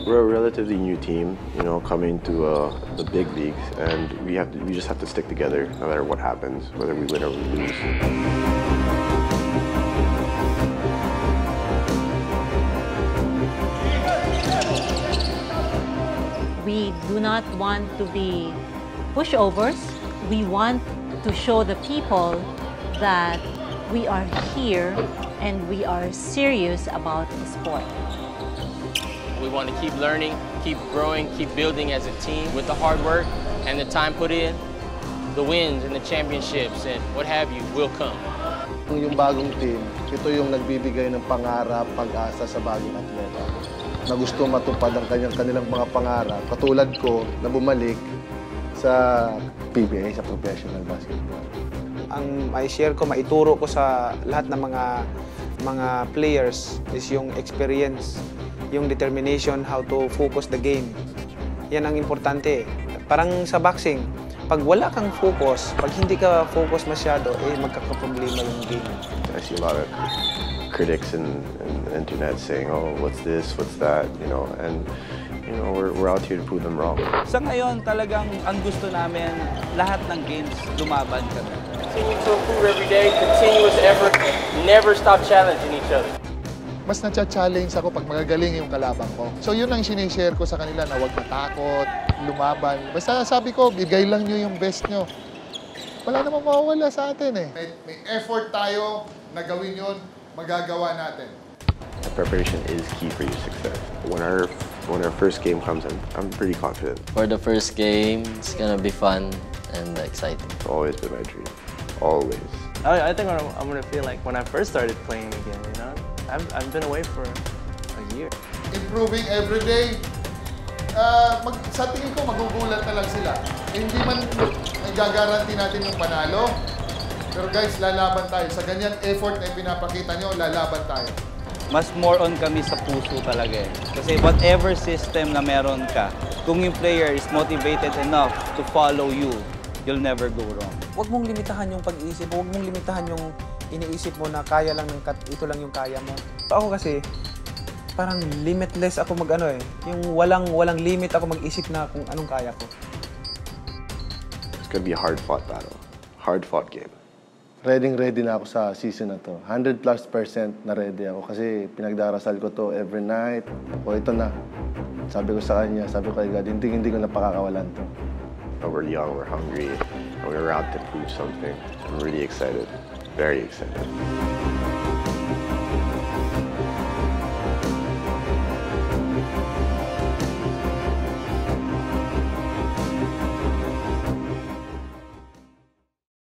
We're a relatively new team, you know, coming to the big leagues, and we just have to stick together no matter what happens, whether we win or we lose. We do not want to be pushovers. We want to show the people that we are here and we are serious about the sport. We want to keep learning, keep growing, keep building as a team. With the hard work and the time put in, the wins and the championships and what have you will come. Yung bagong team, ito yung nagbibigay ng pangarap, pag-asa sa bagong atleta na gusto matupad ang kanilang mga pangarap, katulad ko na bumalik sa PBA, sa professional basketball. Ang mai-share ko, maituro ko sa lahat ng mga players is yung experience, yung determination, how to focus the game. Yan ang importante. Parang sa boxing, pag wala kang focus, pag hindi ka focus masyado, magkakaproblema yung game. I see a lot of critics in the internet saying, "Oh, what's this? What's that?" You know, and you know, we're out here to prove them wrong. Sa ngayon, talagang ang gusto namin, lahat ng games, lumaban kami. Continue to improve every day, continuous effort, never stop challenging each other. Mas na-challenge ako pag magagaling yung kalaban ko. So yun ang sinishare ko sa kanila na huwag matakot, lumaban. Basta sabi ko, bigay lang nyo yung best nyo. Wala namang mawawala sa atin eh. May effort tayo na gawin yun, magagawa natin. Preparation is key for your success. When our first game comes, I'm pretty confident. For the first game, it's gonna be fun and exciting. It's always been my dream, always. I think I'm gonna feel like when I first started playing again. You know, I've been away for a year. Improving every day. Sa tingin ko, magugulat na lang sila. Hindi man nagagaranti natin yung panalo. Pero guys, lalaban tayo. Sa ganyan effort na pinapakita nyo, lalaban tayo. Mas more on kami sa puso talaga eh. Kasi whatever system na meron ka, kung yung player is motivated enough to follow you, you'll never go wrong. Huwag mong limitahan yung pag-iisip, huwag mong limitahan yung iniisip mo na kaya lang ito lang yung kaya mo. Ako kasi, parang limitless ako mag-ano eh. Yung walang limit ako mag-isip na kung anong kaya ko. It's gonna be a hard-fought battle, hard-fought game. Ready na ako sa season na to. 100+% na ready ako kasi pinagdarasal ko to every night. O ito na. Sabi ko sa kanya, sabi ko kay God, hindi ko napakakawalan to. We're young, we're hungry, and we're out to prove something. I'm really excited, very excited.